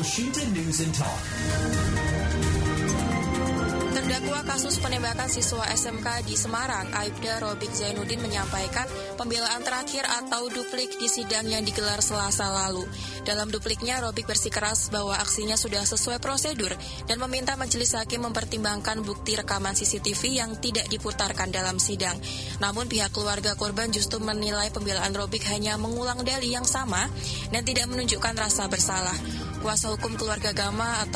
Elshinta News and Talk. Terdakwa kasus penembakan siswa SMK di Semarang, Aibda Robik Zainuddin menyampaikan pembelaan terakhir atau duplik di sidang yang digelar Selasa lalu. Dalam dupliknya, Robik bersikeras bahwa aksinya sudah sesuai prosedur dan meminta majelis hakim mempertimbangkan bukti rekaman CCTV yang tidak diputarkan dalam sidang. Namun pihak keluarga korban justru menilai pembelaan Robik hanya mengulang dalih yang sama dan tidak menunjukkan rasa bersalah. Kuasa hukum keluarga Gama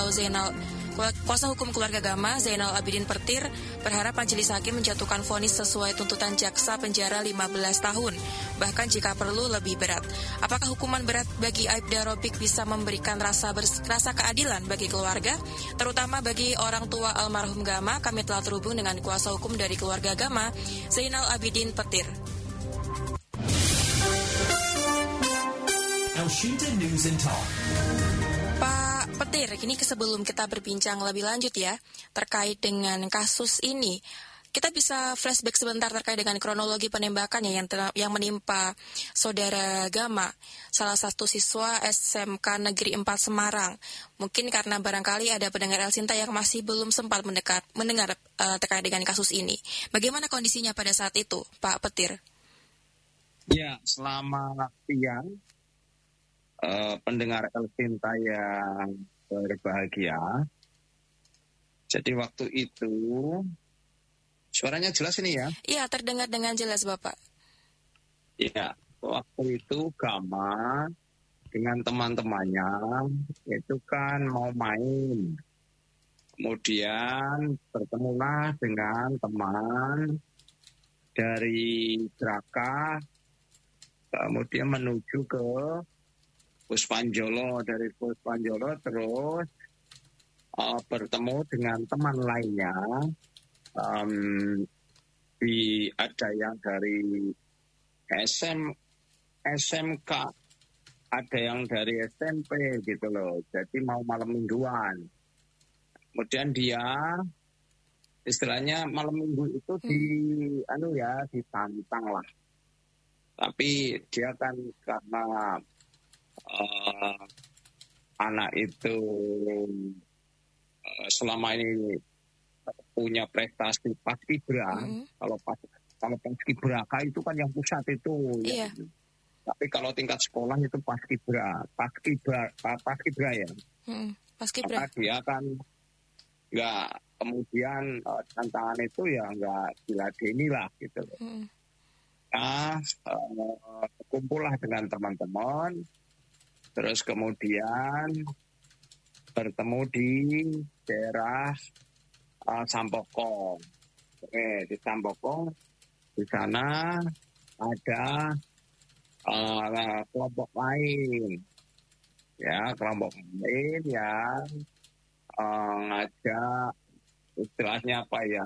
Zainal Abidin Petir berharap majelis hakim menjatuhkan vonis sesuai tuntutan jaksa penjara 15 tahun, bahkan jika perlu lebih berat. Apakah hukuman berat bagi Aibda Robik bisa memberikan rasa keadilan bagi keluarga, terutama bagi orang tua almarhum Gama? Kami telah terhubung dengan kuasa hukum dari keluarga Gama, Zainal Abidin Petir. Elshinta News and Talk. Pak Petir, ini sebelum kita berbincang lebih lanjut ya, terkait dengan kasus ini, kita bisa flashback sebentar terkait dengan kronologi penembakannya yang menimpa saudara Gama, salah satu siswa SMK Negeri 4 Semarang. Mungkin karena barangkali ada pendengar Elshinta yang masih belum sempat mendengar terkait dengan kasus ini. Bagaimana kondisinya pada saat itu, Pak Petir? Ya, selamat siang. Pendengar Elshinta yang berbahagia. Jadi waktu itu suaranya jelas ini ya? Iya, terdengar dengan jelas Bapak. Iya, waktu itu Gama dengan teman-temannya itu kan mau main. Kemudian bertemulah dengan teman dari Draka, kemudian menuju ke Puspanjolo, dari Puspanjolo terus bertemu dengan teman lainnya, ada yang dari SMK, ada yang dari SMP gitu loh. Jadi mau malam mingguan. Kemudian dia istilahnya malam minggu itu ditantang lah. Tapi dia kan karena anak itu selama ini punya prestasi paskibra. Kalau paskibraka itu kan yang pusat itu. Iya. Ya. Tapi kalau tingkat sekolah itu paskibra ya. Paskibra. Maka dia kan nggak, kemudian tantangan itu ya nggak diladeni lah gitu. Nah, kumpullah dengan teman-teman. Terus kemudian bertemu di daerah Sampokong. Di Sampokong, di sana ada kelompok lain. Ya, kelompok lain yang ngajak, istilahnya apa ya?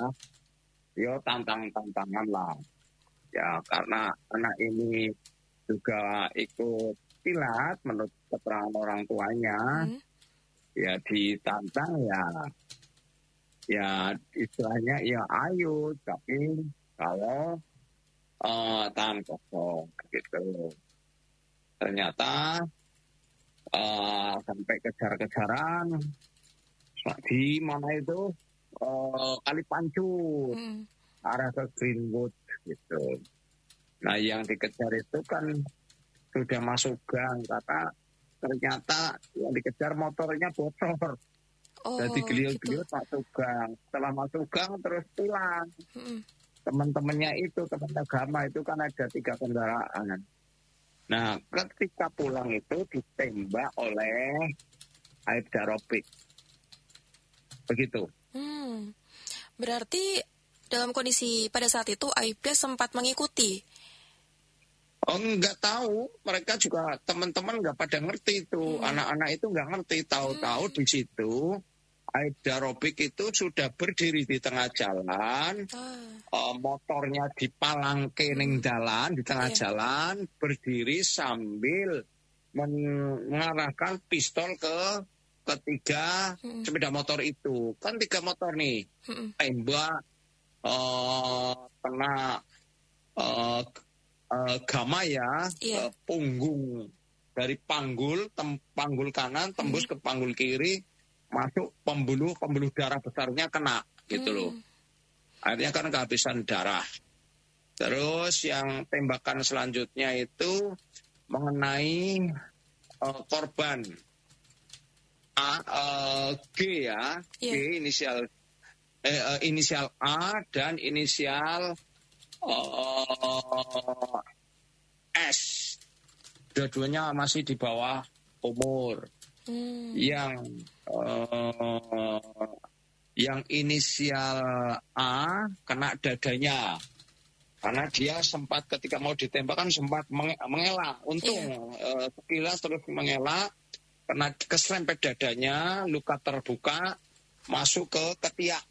Yo tantangan lah. Ya, karena anak ini juga ikut silat menurut keterangan orang tuanya, ya ditantang ya istilahnya ya ayo, tapi kalau tangan kosong gitu. Ternyata sampai kejar-kejaran di mana itu Kali Pancut, arah ke Greenwood gitu. Nah yang dikejar itu kan sudah masuk gang, kata ternyata yang dikejar motornya bocor. Jadi geliat-geliat gitu. Masuk gang. Setelah masuk gang terus pulang. Teman-temannya itu, teman agama itu kan ada 3 kendaraan. Nah ketika pulang itu ditembak oleh Aibda Robik. Begitu. Berarti dalam kondisi pada saat itu Aibda sempat mengikuti. Oh, nggak tahu, mereka juga teman-teman nggak pada ngerti itu, anak-anak itu nggak ngerti, tahu-tahu di situ Aibda Robik itu sudah berdiri di tengah jalan, motornya dipalangke ning jalan, di tengah jalan, berdiri sambil mengarahkan pistol ke ketiga sepeda motor itu, kan 3 motor nih, tembak kena Gama ya, punggung dari panggul kanan tembus ke panggul kiri, masuk pembuluh darah besarnya kena gitu loh. Akhirnya kan kehabisan darah. Terus yang tembakan selanjutnya itu mengenai korban G ya, G inisial A dan inisial S. Dua-duanya masih di bawah umur. Yang inisial A kena dadanya. Karena dia sempat ketika mau ditembak kan sempat mengelak. Untung sekilas terus mengelak, kena keserempet dadanya, luka terbuka, masuk ke ketiak.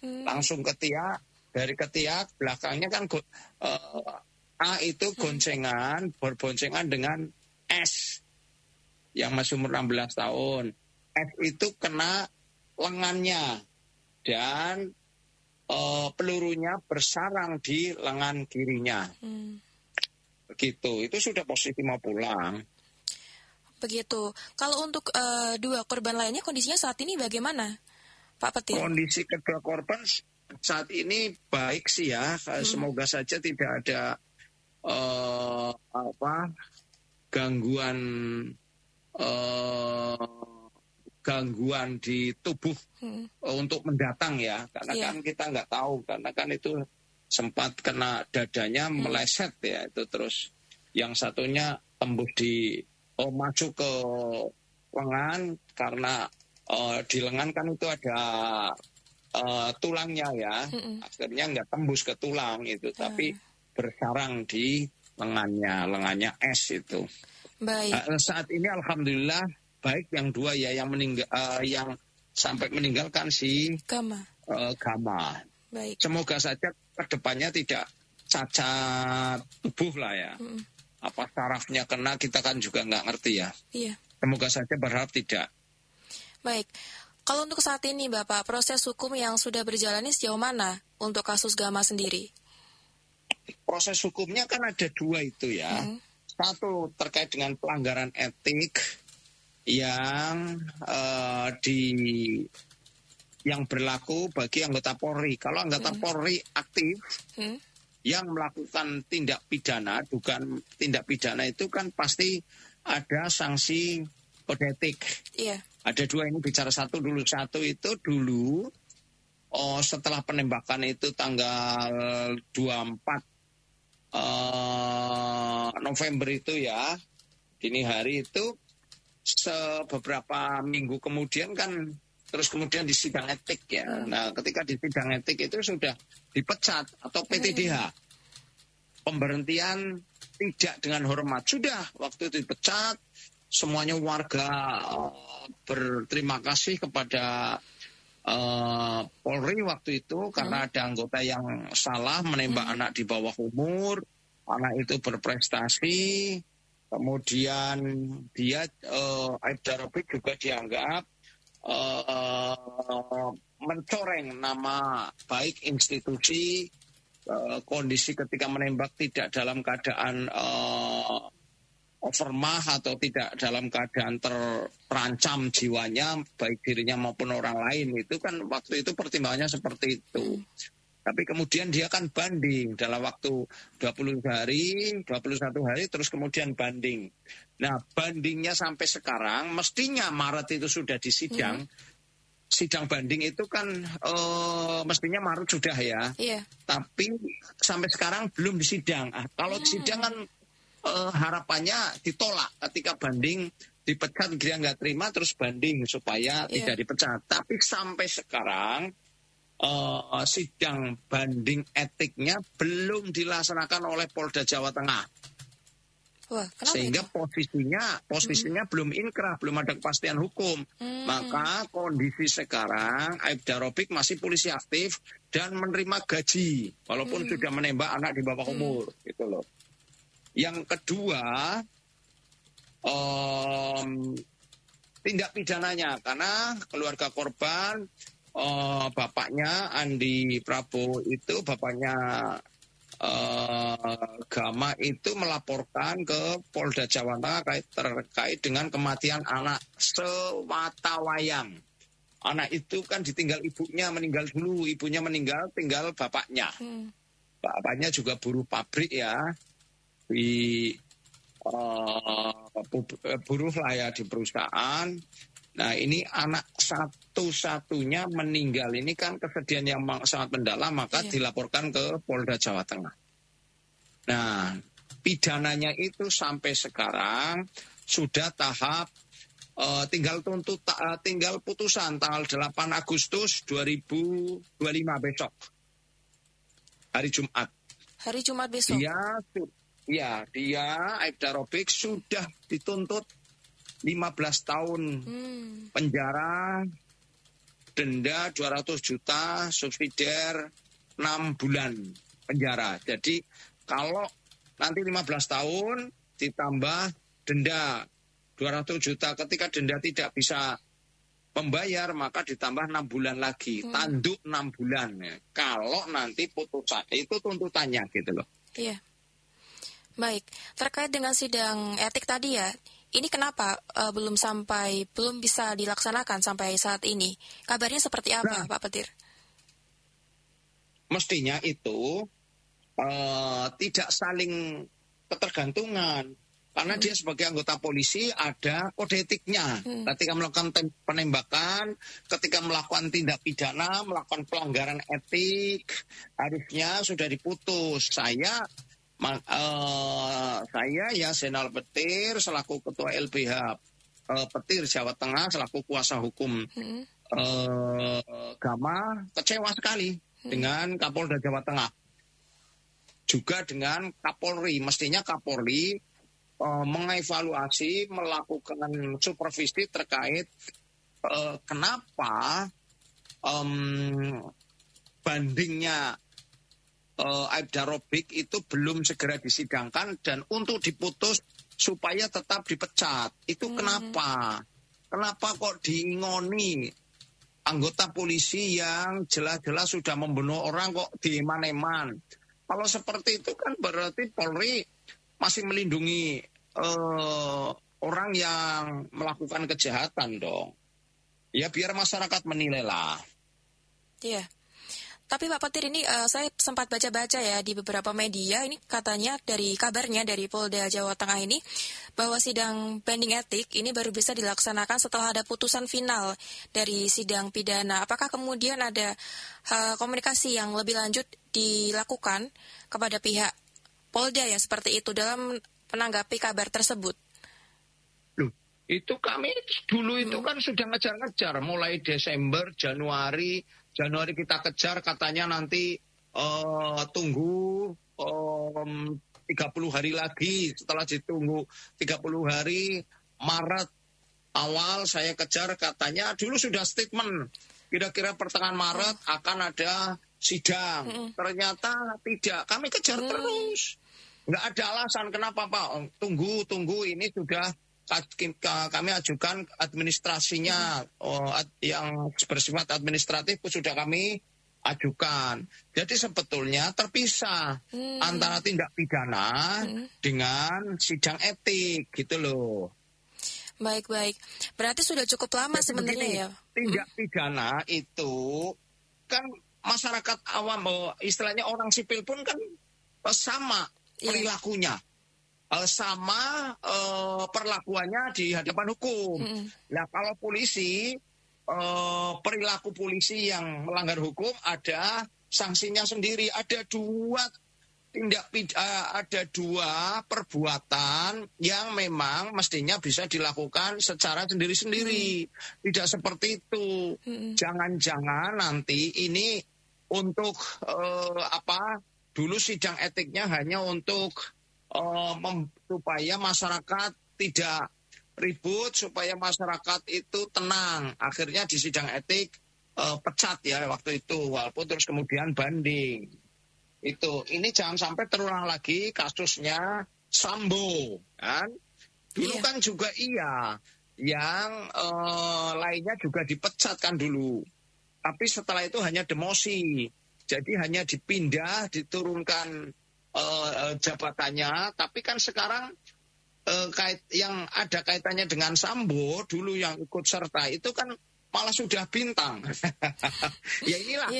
Langsung ketiak, dari ketiak belakangnya kan A itu berboncengan dengan S yang masih umur 16 tahun. S itu kena lengannya dan pelurunya bersarang di lengan kirinya. Begitu, itu sudah positif mau pulang. Begitu. Kalau untuk dua korban lainnya kondisinya saat ini bagaimana, Pak Petir? Kondisi kedua korban saat ini baik sih ya. Semoga saja tidak ada gangguan di tubuh untuk mendatang ya, karena kan kita nggak tahu, karena kan itu sempat kena dadanya meleset ya, itu terus yang satunya tembus masuk ke lengan, karena di lengan kan itu ada tulangnya ya, akhirnya nggak tembus ke tulang itu, tapi bersarang di lengannya S itu. Baik. Saat ini alhamdulillah baik yang dua ya, yang meninggal, yang sampai meninggalkan si Gama. Baik. Semoga saja kedepannya tidak cacat tubuh lah ya. Apa sarafnya kena kita kan juga nggak ngerti ya. Iya. Semoga saja, berharap tidak. Baik. Kalau untuk saat ini Bapak, proses hukum yang sudah berjalan ini sejauh mana untuk kasus Gama sendiri? Proses hukumnya kan ada dua itu ya. Satu terkait dengan pelanggaran etik yang yang berlaku bagi anggota Polri. Kalau anggota Polri aktif yang melakukan tindak pidana, dugaan tindak pidana itu kan pasti ada sanksi kode etik. Iya. Ada dua, ini bicara satu dulu. Satu itu dulu setelah penembakan itu tanggal 24 November itu ya, dini hari itu, beberapa minggu kemudian kan terus kemudian di sidang etik ya. Nah, ketika di sidang etik itu sudah dipecat atau PTDH, pemberhentian tidak dengan hormat. Sudah waktu itu dipecat, semuanya warga berterima kasih kepada Polri waktu itu karena ada anggota yang salah menembak anak di bawah umur, anak itu berprestasi. Kemudian dia Aibda Robik juga dianggap mencoreng nama baik institusi, kondisi ketika menembak tidak dalam keadaan overmah atau tidak dalam keadaan terancam jiwanya baik dirinya maupun orang lain. Itu kan waktu itu pertimbangannya seperti itu. Tapi kemudian dia kan banding dalam waktu 21 hari terus kemudian banding. Nah, bandingnya sampai sekarang mestinya Maret itu sudah disidang. Sidang banding itu kan mestinya Maret sudah ya. Tapi sampai sekarang belum disidang. Kalau disidang kan harapannya ditolak ketika banding, dipecat dia nggak terima terus banding supaya tidak dipecat. Tapi sampai sekarang sidang banding etiknya belum dilaksanakan oleh Polda Jawa Tengah. Wah, sehingga posisinya belum inkrah, belum ada kepastian hukum. Maka kondisi sekarang Aibda Robik masih polisi aktif dan menerima gaji walaupun sudah menembak anak di bawah umur, gitu loh. Yang kedua, tindak pidananya, karena keluarga korban, bapaknya Andi Prabowo itu, bapaknya Gama itu melaporkan ke Polda Jawa Tengah terkait dengan kematian anak sewatawayang. Anak itu kan ditinggal ibunya, meninggal dulu. Ibunya meninggal, tinggal bapaknya. Bapaknya juga buruh pabrik ya. Buruh lah ya di perusahaan. Nah ini anak satu-satunya meninggal. Ini kan kesedihan yang sangat mendalam, maka dilaporkan ke Polda Jawa Tengah. Nah pidananya itu sampai sekarang sudah tahap tinggal putusan tanggal 8 Agustus 2025 besok. Hari Jumat. Hari Jumat besok? Dia Aibda Robik sudah dituntut 15 tahun penjara, denda 200 juta, subsidiar 6 bulan penjara. Jadi kalau nanti 15 tahun ditambah denda 200 juta, ketika denda tidak bisa membayar maka ditambah 6 bulan lagi, tanduk 6 bulan. Kalau nanti putusan itu tuntutannya gitu loh. Iya. Baik, terkait dengan sidang etik tadi ya, ini kenapa belum bisa dilaksanakan sampai saat ini? Kabarnya seperti apa, Pak Petir? Mestinya itu tidak saling ketergantungan. Karena dia sebagai anggota polisi ada kode etiknya. Ketika melakukan penembakan, ketika melakukan tindak pidana, melakukan pelanggaran etik, harusnya sudah diputus. Saya ya Zainal Petir selaku Ketua LBH Petir Jawa Tengah selaku kuasa hukum Gama kecewa sekali dengan Kapolda Jawa Tengah. Juga dengan Kapolri. Mestinya Kapolri mengevaluasi, melakukan supervisi terkait kenapa bandingnya Aibda Robik itu belum segera disidangkan dan untuk diputus supaya tetap dipecat. Itu kenapa? Kenapa kok diingoni anggota polisi yang jelas-jelas sudah membunuh orang kok dieman-eman? Kalau seperti itu kan berarti Polri masih melindungi orang yang melakukan kejahatan dong. Ya biar masyarakat menilai lah. Iya. Tapi Pak Petir ini saya sempat baca-baca ya di beberapa media ini katanya kabarnya dari Polda Jawa Tengah ini bahwa sidang banding etik ini baru bisa dilaksanakan setelah ada putusan final dari sidang pidana. Apakah kemudian ada komunikasi yang lebih lanjut dilakukan kepada pihak Polda ya seperti itu dalam menanggapi kabar tersebut? Loh, itu kami dulu itu kan sudah ngejar-ngejar mulai Desember, Januari kita kejar katanya nanti tunggu 30 hari lagi. Setelah ditunggu 30 hari, Maret awal saya kejar katanya dulu sudah statement. Kira-kira pertengahan Maret akan ada sidang. Ternyata tidak. Kami kejar terus. Nggak ada alasan kenapa Pak. Tunggu ini sudah kami ajukan administrasinya yang bersifat administratif sudah kami ajukan. Jadi sebetulnya terpisah antara tindak pidana dengan sidang etik gitu loh. Baik. Berarti sudah cukup lama sebenarnya ya. Tindak pidana itu kan masyarakat awam, istilahnya orang sipil pun kan sama perilakunya. Sama perlakuannya di hadapan hukum. Nah kalau polisi, perilaku polisi yang melanggar hukum ada sanksinya sendiri. Ada dua perbuatan yang memang mestinya bisa dilakukan secara sendiri-sendiri. Tidak seperti itu. Jangan-jangan nanti ini untuk dulu sidang etiknya hanya untuk supaya masyarakat tidak ribut, supaya masyarakat itu tenang. Akhirnya di sidang etik pecat ya waktu itu, walaupun terus kemudian banding. Ini jangan sampai terulang lagi kasusnya Sambo, kan? Dulu kan juga yang lainnya juga dipecat kan dulu. Tapi setelah itu hanya demosi, jadi hanya dipindah, diturunkan jabatannya, tapi kan sekarang yang ada kaitannya dengan Sambo dulu yang ikut serta itu kan malah sudah bintang. Ya inilah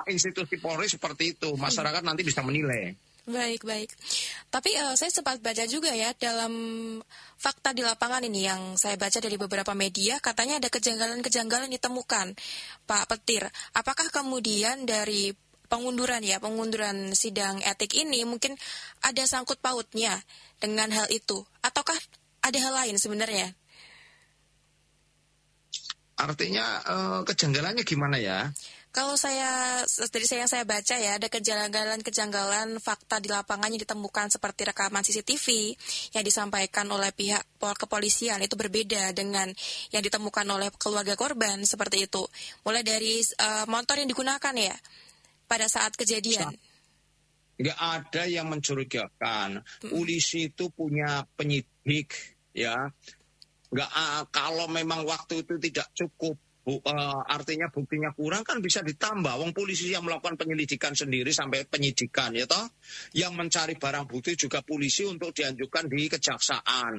institusi Polri seperti itu. Masyarakat nanti bisa menilai. Baik. Tapi saya sempat baca juga ya dalam fakta di lapangan ini yang saya baca dari beberapa media, katanya ada kejanggalan-kejanggalan ditemukan, Pak Petir. Apakah kemudian dari pengunduran sidang etik ini mungkin ada sangkut pautnya dengan hal itu? Ataukah ada hal lain sebenarnya? Artinya kejanggalannya gimana ya? Kalau dari yang saya baca ya, ada kejanggalan fakta di lapangan yang ditemukan seperti rekaman CCTV yang disampaikan oleh pihak kepolisian itu berbeda dengan yang ditemukan oleh keluarga korban seperti itu. Mulai dari motor yang digunakan ya pada saat kejadian. Nggak ada yang mencurigakan. Polisi itu punya penyidik ya. Kalau memang waktu itu tidak cukup, artinya buktinya kurang kan bisa ditambah. Wong polisi yang melakukan penyelidikan sendiri sampai penyidikan ya toh. Yang mencari barang bukti juga polisi untuk diajukan di kejaksaan.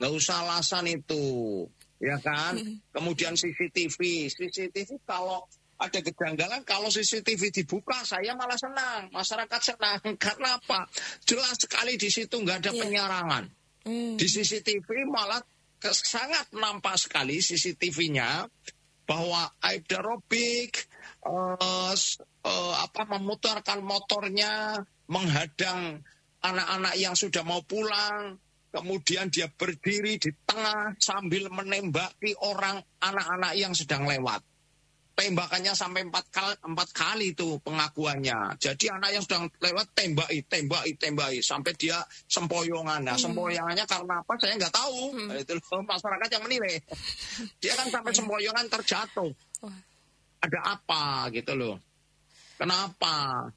Nggak usah alasan itu, ya kan? Kemudian CCTV kalau ada kejanggalan, kalau CCTV dibuka saya malah senang, masyarakat senang. Karena apa? Jelas sekali di situ nggak ada penyerangan. Di CCTV malah sangat nampak sekali CCTV-nya bahwa Aibda Robik memutarkan motornya menghadang anak-anak yang sudah mau pulang, kemudian dia berdiri di tengah sambil menembaki anak-anak yang sedang lewat. Tembakannya sampai 4 kali itu pengakuannya. Jadi anak yang sedang lewat tembaki sampai dia sempoyongan. Nah, sempoyongannya karena apa? Saya nggak tahu. Itu masyarakat yang menilai. Dia kan sampai sempoyongan terjatuh. Ada apa gitu loh? Kenapa?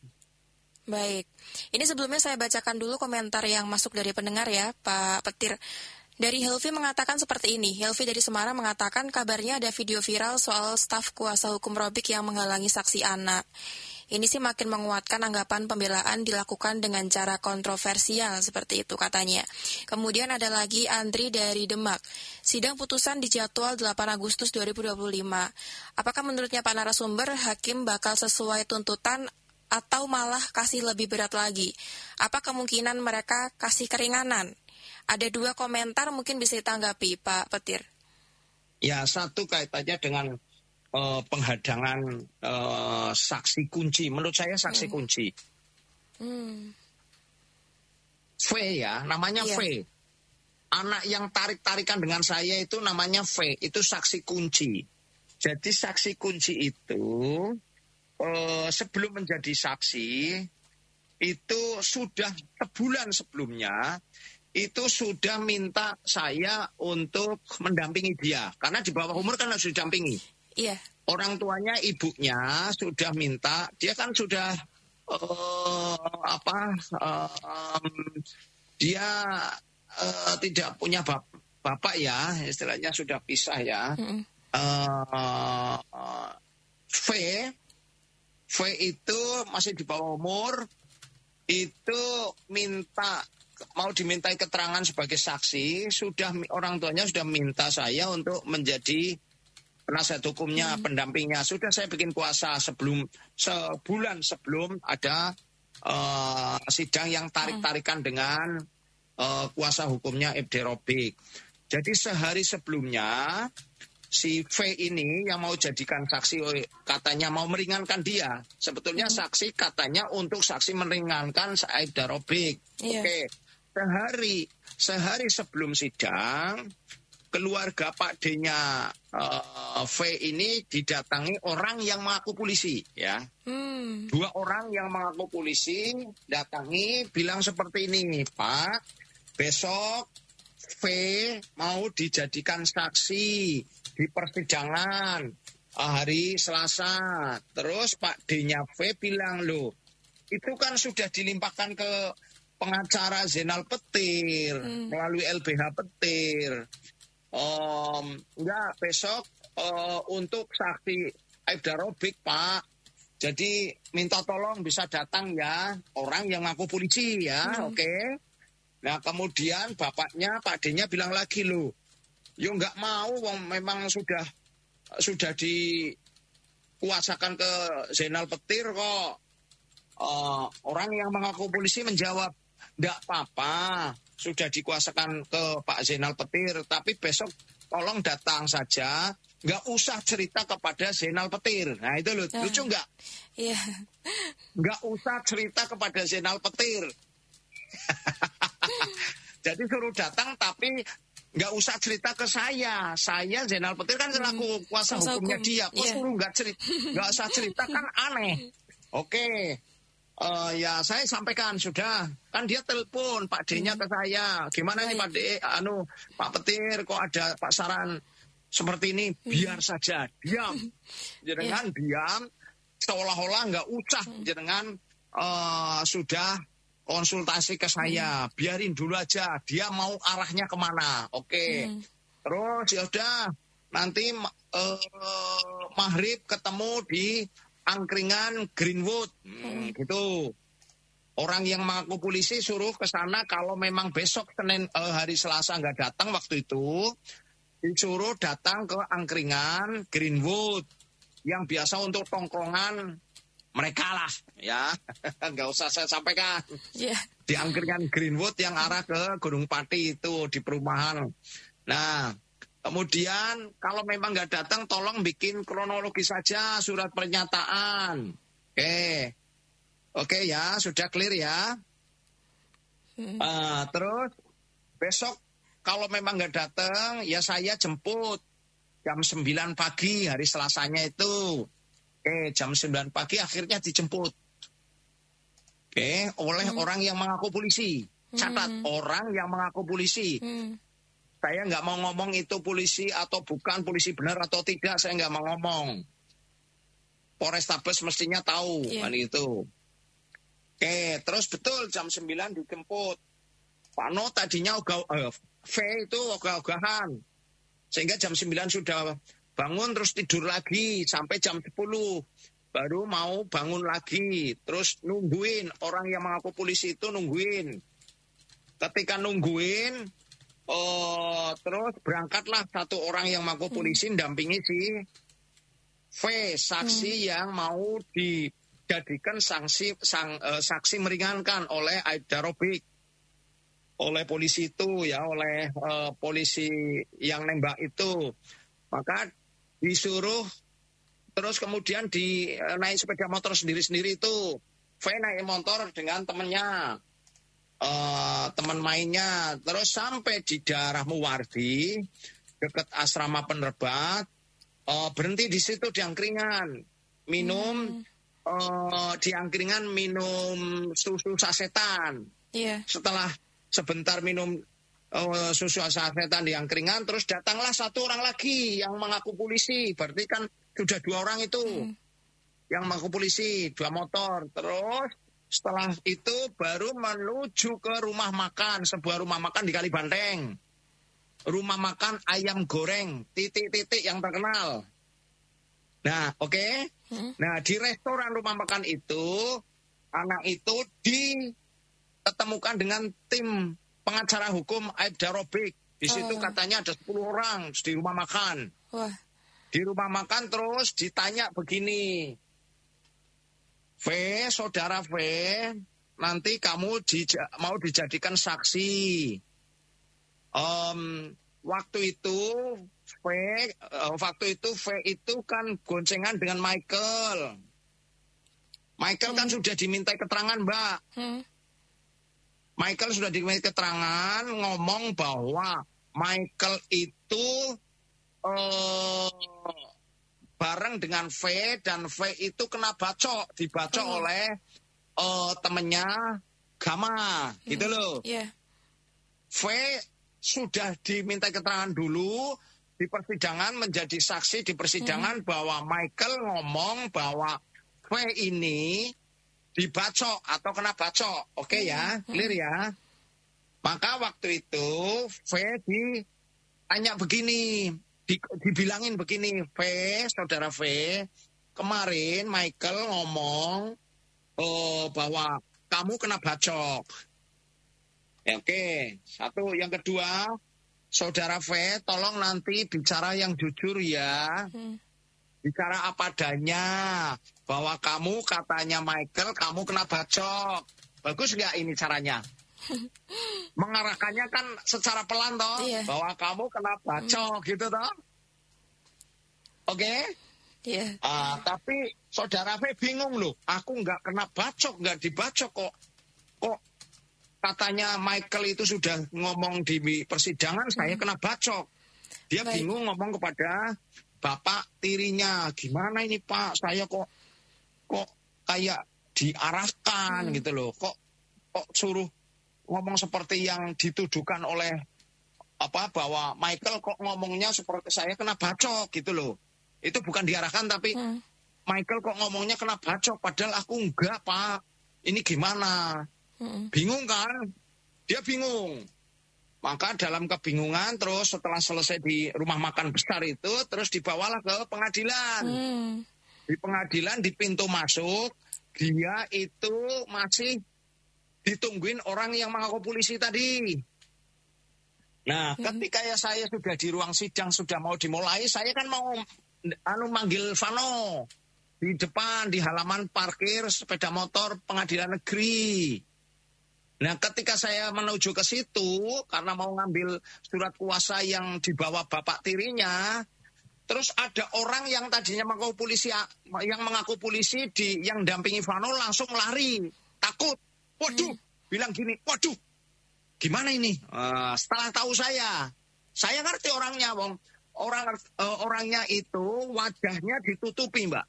Baik. Ini sebelumnya saya bacakan dulu komentar yang masuk dari pendengar ya, Pak Petir. Dari Helvi mengatakan seperti ini. Helvi dari Semarang mengatakan kabarnya ada video viral soal staf kuasa hukum Robik yang menghalangi saksi anak. Ini sih makin menguatkan anggapan pembelaan dilakukan dengan cara kontroversial seperti itu katanya. Kemudian ada lagi Andri dari Demak. Sidang putusan dijadwal 8 Agustus 2025. Apakah menurutnya Pak narasumber hakim bakal sesuai tuntutan atau malah kasih lebih berat lagi? Apa kemungkinan mereka kasih keringanan? Ada 2 komentar mungkin bisa ditanggapi, Pak Petir. Ya, satu kaitannya dengan penghadangan saksi kunci. Menurut saya saksi kunci. V ya, namanya V. Anak yang tarik-tarikan dengan saya itu namanya V. Itu saksi kunci. Jadi saksi kunci itu sebelum menjadi saksi itu sudah sebulan sebelumnya itu sudah minta saya untuk mendampingi dia. Karena di bawah umur kan harus didampingi. Iya. Orang tuanya, ibunya sudah minta, dia kan sudah dia tidak punya bapak ya, istilahnya sudah pisah ya. V itu masih di bawah umur, itu mau dimintai keterangan sebagai saksi, orang tuanya sudah minta saya untuk menjadi penasihat hukumnya, pendampingnya. Sudah saya bikin kuasa sebulan sebelum ada sidang yang tarik-tarikan dengan kuasa hukumnya Aibda Robik. Jadi sehari sebelumnya si V ini yang mau jadikan saksi katanya mau meringankan dia. Sebetulnya saksi katanya untuk saksi meringankan Aibda Robik. Oke. Sehari sebelum sidang, keluarga Pak D-nya V ini didatangi orang yang mengaku polisi, ya. 2 orang yang mengaku polisi datangi bilang seperti ini, Pak, besok V mau dijadikan saksi di persidangan hari Selasa. Terus Pak D-nya V bilang, loh, itu kan sudah dilimpahkan ke pengacara Zainal Petir melalui LBH Petir. Enggak, besok untuk saksi Aibda Robik, Pak. Jadi minta tolong bisa datang ya orang yang ngaku polisi ya, oke. Nah kemudian bapaknya, Pak D-nya bilang lagi loh, yo nggak mau, memang sudah dikuasakan ke Zainal Petir kok. Orang yang mengaku polisi menjawab, nggak apa-apa, sudah dikuasakan ke Pak Zainal Petir, tapi besok tolong datang saja, nggak usah cerita kepada Zainal Petir. Nah itu lucu nggak? Iya. Nggak usah cerita kepada Zainal Petir. Jadi suruh datang tapi nggak usah cerita ke saya. Saya Zainal Petir kan selaku kuasa hukumnya dia. Kok suruh nggak usah cerita, kan aneh. Oke. Ya saya sampaikan sudah, kan dia telepon Pak D-nya ke saya, gimana nih Pak D, Pak Petir kok ada pasaran seperti ini, biar saja diam, jenengan diam, seolah-olah nggak usah jenengan sudah konsultasi ke saya, biarin dulu aja, dia mau arahnya kemana, oke. Terus ya udah nanti maghrib ketemu di angkringan Greenwood, gitu. Orang yang mengaku polisi suruh ke sana kalau memang besok hari Selasa nggak datang waktu itu, disuruh datang ke angkringan Greenwood yang biasa untuk tongkrongan mereka lah, ya. Nggak usah saya sampaikan. Di angkringan Greenwood yang arah ke Gunung Pati itu di perumahan. Nah. Kemudian kalau memang nggak datang, tolong bikin kronologi saja surat pernyataan. Oke ya, sudah clear ya. Terus besok kalau memang nggak datang, ya saya jemput jam 9 pagi hari Selasanya itu. Jam 9 pagi akhirnya dijemput. Oleh orang yang mengaku polisi. Catat, orang yang mengaku polisi. Saya nggak mau ngomong itu polisi atau bukan, polisi benar atau tidak, saya nggak mau ngomong. Polrestabes mestinya tahu, kan itu. Terus betul jam 9 dijemput. Pak No tadinya V itu ogah-ogahan. Sehingga jam 9 sudah bangun terus tidur lagi sampai jam 10. Baru mau bangun lagi. Terus nungguin, orang yang mengaku polisi itu nungguin. Ketika nungguin, terus berangkatlah satu orang yang mengaku polisi dampingi si V, saksi yang mau dijadikan saksi meringankan oleh Aibda Robik, oleh polisi itu ya, oleh polisi yang nembak itu. Maka disuruh terus kemudian naik sepeda motor sendiri-sendiri itu. V naik motor dengan temannya. Teman mainnya, terus sampai di daerah Muwardi dekat asrama penerbat, berhenti di situ di angkringan, minum di angkringan minum susu sasetan. Setelah sebentar minum susu sasetan di angkringan, terus datanglah satu orang lagi yang mengaku polisi, berarti kan sudah 2 orang itu yang mengaku polisi, 2 motor. Terus setelah itu baru menuju ke rumah makan, sebuah rumah makan di Kalibanteng. Rumah makan ayam goreng, titik-titik yang terkenal. Nah, oke. Nah, di restoran rumah makan itu, anak itu ditemukan dengan tim pengacara hukum Aibda Robik. Di situ katanya ada 10 orang di rumah makan. Di rumah makan terus ditanya begini, V, saudara V, nanti kamu mau dijadikan saksi. Waktu itu V itu kan goncengan dengan Michael. Michael kan sudah dimintai keterangan, Mbak. Michael sudah dimintai keterangan ngomong bahwa Michael itu bareng dengan V, dan V itu kena dibacok oleh temennya Gama, gitu loh. V sudah diminta keterangan dulu di persidangan, menjadi saksi di persidangan bahwa Michael ngomong bahwa V ini dibacok atau kena bacok. Oke ya, clear ya. Maka waktu itu V ditanya begini, dibilangin begini, V, saudara V, kemarin Michael ngomong bahwa kamu kena bacok. Ya, oke. Satu, yang kedua, Saudara V, tolong nanti bicara yang jujur ya. Bicara apa adanya. Bahwa kamu katanya Michael, kamu kena bacok. Bagus nggak ini caranya? Mengarahkannya kan secara pelan toh. Iya. Bahwa kamu kena bacok gitu toh. Oke? Iya. Tapi Saudara V bingung loh. Aku nggak kena bacok, nggak dibacok kok. Kok katanya Michael itu sudah ngomong di persidangan, saya kena bacok. Dia bingung ngomong kepada bapak tirinya, gimana ini Pak, saya kok kayak diarahkan gitu loh, kok suruh ngomong seperti yang dituduhkan oleh bahwa Michael kok ngomongnya seperti saya kena bacok gitu loh. Itu bukan diarahkan tapi Michael kok ngomongnya kena bacok, padahal aku enggak Pak. Ini gimana? Bingung kan? Dia bingung. Maka dalam kebingungan terus setelah selesai di rumah makan besar itu terus dibawalah ke pengadilan. Di pengadilan di pintu masuk dia itu masih ditungguin orang yang mengaku polisi tadi. Nah, ketika saya sudah di ruang sidang sudah mau dimulai, saya kan mau manggil Vano di depan di halaman parkir sepeda motor Pengadilan Negeri. Nah, ketika saya menuju ke situ, karena mau ngambil surat kuasa yang dibawa bapak tirinya, terus ada orang yang tadinya mengaku polisi, yang dampingi Vano langsung lari, takut. Waduh, bilang gini, waduh, gimana ini? Setelah tahu saya ngerti orangnya, Bang. Orangnya itu wajahnya ditutupi, Mbak.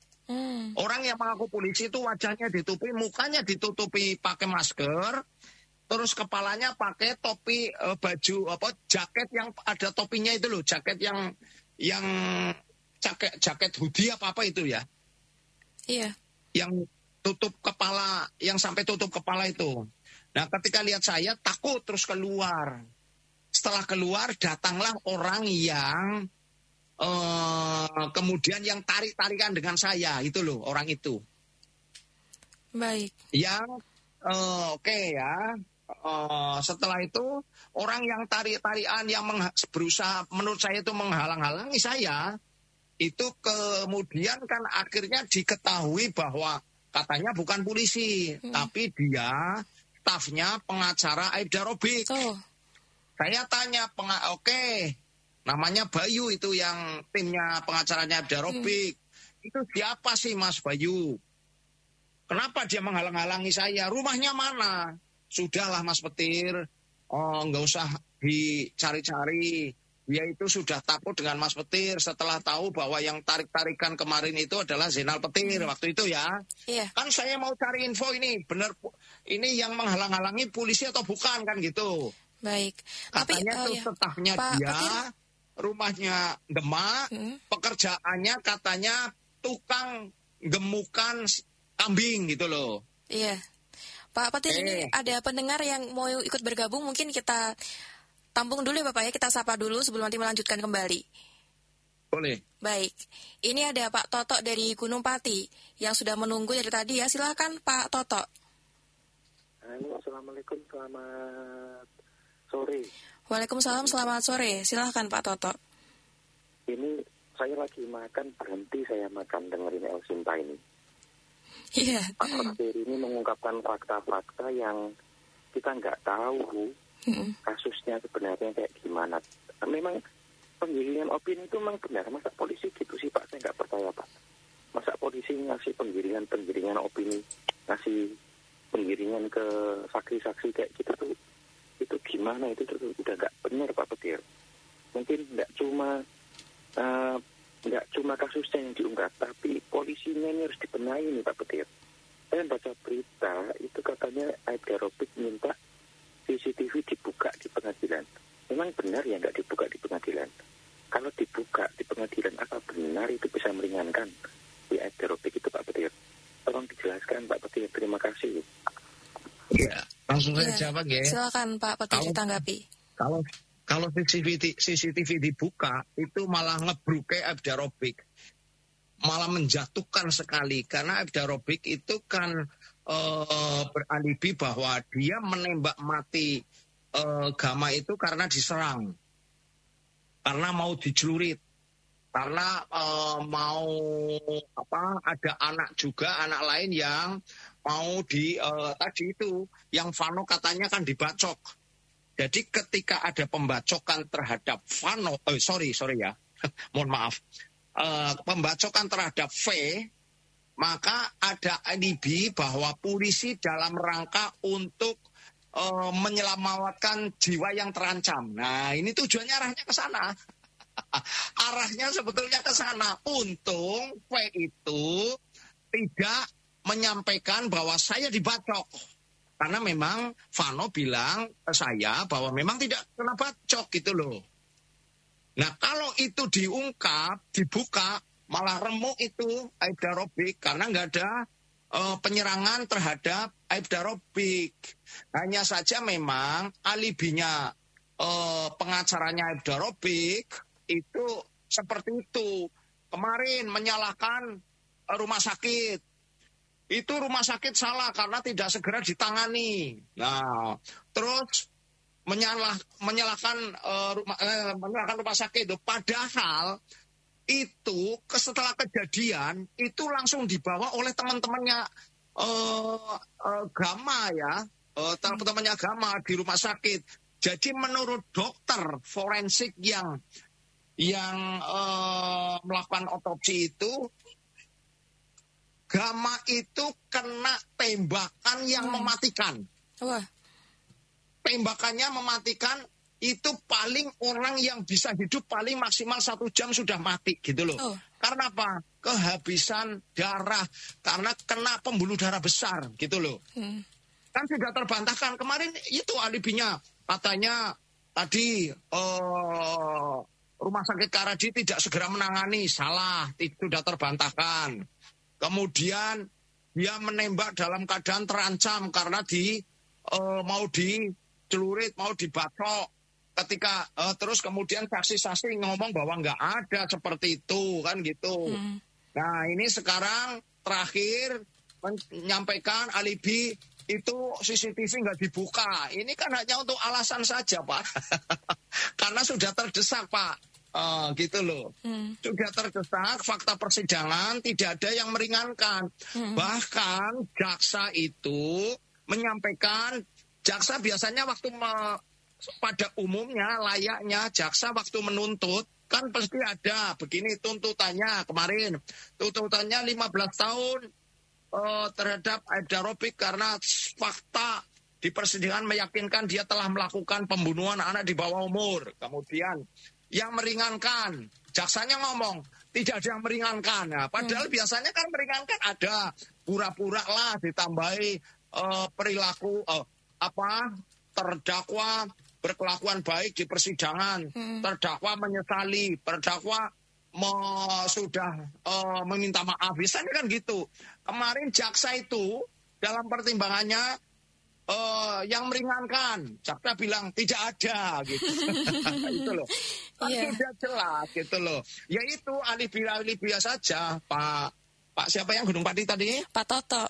Orang yang mengaku polisi itu wajahnya ditutupi, mukanya ditutupi pakai masker. Terus kepalanya pakai topi baju jaket yang ada topinya itu loh, jaket yang jaket hoodie apa itu ya? Iya. Yang tutup kepala, yang sampai tutup kepala itu. Nah, ketika lihat saya takut terus keluar. Setelah keluar datanglah orang yang kemudian yang tarik-tarikan dengan saya itu loh, orang itu. Baik. Yang oke ya. Setelah itu orang yang tarik-tarikan yang berusaha menurut saya itu menghalang-halangi saya itu kemudian kan akhirnya diketahui bahwa katanya bukan polisi tapi dia stafnya pengacara Aibda Robik. Saya tanya namanya Bayu itu yang timnya pengacaranya Aibda Robik. Itu siapa sih Mas Bayu? Kenapa dia menghalang-halangi saya? Rumahnya mana? Sudahlah Mas Petir, nggak usah dicari-cari. Dia itu sudah takut dengan Mas Petir setelah tahu bahwa yang tarik-tarikan kemarin itu adalah Zainal Petir waktu itu ya. Iya. Kan saya mau cari info ini, benar ini yang menghalang-halangi polisi atau bukan kan gitu. Baik. Katanya tuh stafnya dia, Petir, rumahnya Demak, pekerjaannya katanya tukang gemukan kambing gitu loh. Iya. Pak Petir, ini ada pendengar yang mau ikut bergabung, mungkin kita tampung dulu ya Bapak ya, kita sapa dulu sebelum nanti melanjutkan kembali. Boleh. Baik, ini ada Pak Toto dari Gunung Pati yang sudah menunggu dari tadi ya, silakan Pak Toto. Halo, Assalamualaikum, selamat sore. Waalaikumsalam, selamat sore, silakan Pak Toto. Ini saya lagi berhenti saya makan dengerin El Sinta ini. Iya. Pak Petir ini mengungkapkan fakta-fakta yang kita nggak tahu kasusnya sebenarnya kayak gimana. Memang penggiringan opini itu memang benar. Masa polisi gitu sih Pak? Saya nggak percaya Pak. Masa polisi ngasih penggiringan opini, ngasih penggiringan ke saksi-saksi kayak gitu tuh, itu gimana? Itu udah nggak benar Pak Petir. Mungkin nggak cuma kasusnya yang diungkap, tapi polisinya ini harus dibenahi nih Pak Petir. Saya baca berita, itu katanya Aibda Robik minta CCTV dibuka di pengadilan. Memang benar ya nggak dibuka di pengadilan? Kalau dibuka di pengadilan, apa benar itu bisa meringankan di Aibda Robik itu Pak Petir? Tolong dijelaskan Pak Petir, terima kasih. Ya, langsung saya jawab ya. Silakan Pak Petir ditanggapi. Kalau CCTV dibuka, itu malah ngebruke Aibda Robik. malah menjatuhkan sekali karena Aibda Robik itu kan beralibi bahwa dia menembak mati Gama itu karena diserang, karena mau dicelurit, karena mau ada anak lain yang mau tadi itu yang Vano katanya kan dibacok. Jadi ketika ada pembacokan terhadap Vano, sorry ya, mohon maaf, pembacokan terhadap V, maka ada alibi bahwa polisi dalam rangka untuk menyelamatkan jiwa yang terancam. Nah, ini tujuannya arahnya ke sana. Arahnya sebetulnya ke sana. Untung V itu tidak menyampaikan bahwa saya dibacok. Karena memang Vano bilang ke saya bahwa memang tidak kena bacok gitu loh. Nah, kalau itu diungkap, dibuka, malah remuk itu Aibda Robik karena nggak ada penyerangan terhadap Aibda Robik. Hanya saja memang alibinya pengacaranya Aibda Robik itu seperti itu. Kemarin menyalahkan rumah sakit. Itu rumah sakit salah karena tidak segera ditangani. Nah, terus menyalahkan rumah sakit itu. Padahal itu setelah kejadian itu langsung dibawa oleh teman-temannya Gama ya, teman-temannya Gama di rumah sakit. Jadi menurut dokter forensik yang melakukan otopsi itu, Gama itu kena tembakan yang mematikan. Tembakannya mematikan. Itu paling orang yang bisa hidup paling maksimal 1 jam sudah mati gitu loh. Karena apa? Kehabisan darah. Karena kena pembuluh darah besar gitu loh. Kan sudah terbantahkan. Kemarin itu alibinya. Katanya tadi rumah sakit Karaji tidak segera menangani. Salah. Itu sudah terbantahkan. Kemudian dia menembak dalam keadaan terancam karena mau dicelurit, mau dibacok. Ketika terus kemudian saksi-saksi ngomong bahwa nggak ada seperti itu kan gitu. Nah ini sekarang terakhir menyampaikan alibi itu CCTV nggak dibuka. Ini kan hanya untuk alasan saja Pak. Karena sudah terdesak Pak. Gitu loh. Sudah terdesak, fakta persidangan tidak ada yang meringankan. Bahkan jaksa itu menyampaikan, jaksa biasanya waktu pada umumnya layaknya jaksa waktu menuntut kan pasti ada begini tuntutannya kemarin. Tuntutannya 15 tahun terhadap Aibda Robik karena fakta di persidangan meyakinkan dia telah melakukan pembunuhan anak di bawah umur. Kemudian yang meringankan, jaksanya ngomong tidak ada yang meringankan. Nah, padahal biasanya kan meringankan ada pura-pura lah ditambahi perilaku terdakwa berkelakuan baik di persidangan, terdakwa menyesali, terdakwa sudah meminta maaf. Biasanya kan gitu. Kemarin jaksa itu dalam pertimbangannya yang meringankan, jaksa bilang tidak ada gitu. Itu loh. Kan tidak jelas gitu loh. Ya itu alibi-alibi saja, Pak siapa yang Gunung Pati tadi? Pak Toto.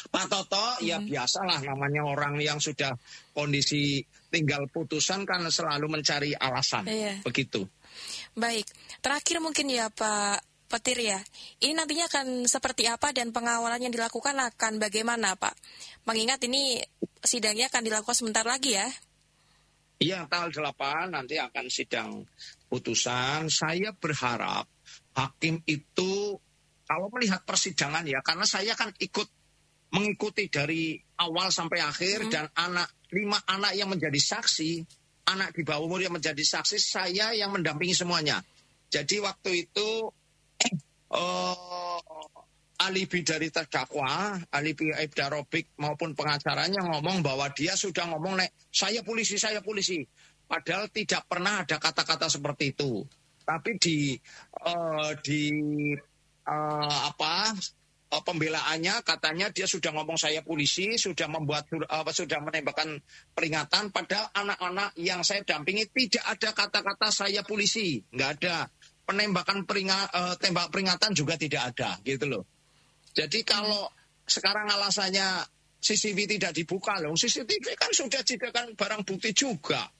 Pak Toto, ya biasalah namanya orang yang sudah kondisi tinggal putusan kan selalu mencari alasan, begitu. Baik, terakhir mungkin ya Pak Petir ya, ini nantinya akan seperti apa dan pengawalan yang dilakukan akan bagaimana Pak? Mengingat ini sidangnya akan dilakukan sebentar lagi ya? Iya, tanggal 8 nanti akan sidang putusan. Saya berharap hakim itu kalau melihat persidangan ya, karena saya kan mengikuti dari awal sampai akhir dan 5 anak yang menjadi saksi, anak di bawah umur yang menjadi saksi, saya yang mendampingi semuanya. Jadi waktu itu alibi dari terdakwa, alibi Aibda Robik maupun pengacaranya ngomong bahwa dia sudah ngomong saya polisi. Padahal tidak pernah ada kata-kata seperti itu. Tapi pembelaannya katanya dia sudah ngomong saya polisi, sudah menembakkan peringatan, padahal anak-anak yang saya dampingi tidak ada kata-kata saya polisi, nggak ada. penembakan tembak peringatan juga tidak ada gitu loh. Jadi kalau sekarang alasannya CCTV tidak dibuka loh, CCTV kan sudah dijadikan barang bukti juga.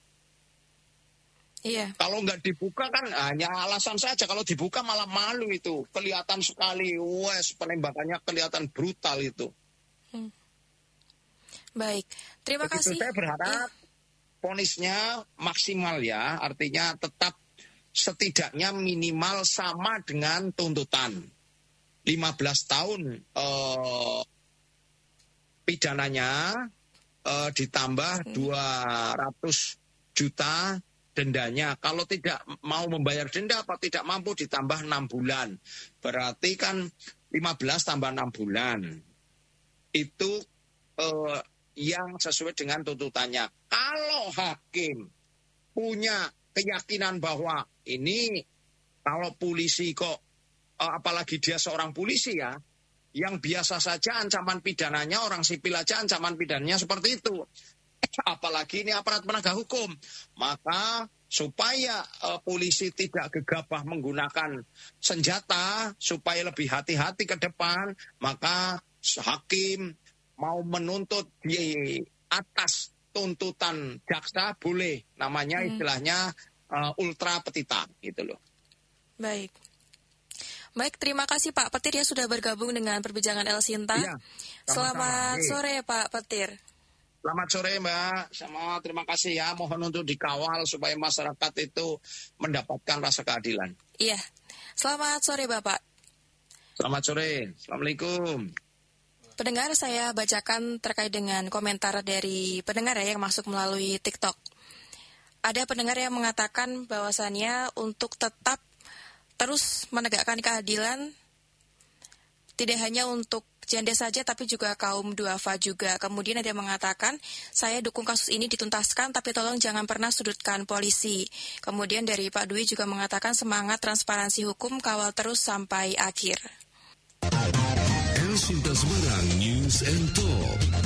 Iya. Kalau nggak dibuka kan hanya alasan saja. Kalau dibuka malah malu itu. Kelihatan sekali, penembakannya kelihatan brutal itu. Baik, terima kasih. Saya berharap vonisnya maksimal ya. Artinya tetap setidaknya minimal sama dengan tuntutan. 15 tahun pidananya ditambah 200 juta dendanya. Kalau tidak mau membayar denda atau tidak mampu ditambah 6 bulan. Berarti kan 15 tambah 6 bulan. Itu yang sesuai dengan tuntutannya. Kalau hakim punya keyakinan bahwa ini kalau polisi kok, apalagi dia seorang polisi ya, yang biasa saja ancaman pidananya, orang sipil aja ancaman pidananya seperti itu. Apalagi ini aparat penegak hukum. Maka supaya polisi tidak gegabah menggunakan senjata, supaya lebih hati-hati ke depan, maka hakim mau menuntut di atas tuntutan jaksa boleh. Namanya istilahnya ultra petita gitu loh. Baik, terima kasih Pak Petir ya sudah bergabung dengan perbincangan El Sinta. Ya, selamat sore Pak Petir. Selamat sore Mbak, sama terima kasih ya. Mohon untuk dikawal supaya masyarakat itu mendapatkan rasa keadilan. Iya, selamat sore Bapak. Selamat sore, Assalamualaikum. Pendengar, saya bacakan terkait dengan komentar dari pendengar ya yang masuk melalui TikTok. Ada pendengar yang mengatakan bahwasannya untuk tetap terus menegakkan keadilan tidak hanya untuk janda saja tapi juga kaum duafa juga. Kemudian ada yang mengatakan, saya dukung kasus ini dituntaskan tapi tolong jangan pernah sudutkan polisi. Kemudian dari Pak Dwi juga mengatakan semangat transparansi hukum kawal terus sampai akhir. El Sinta Semarang News and Talk.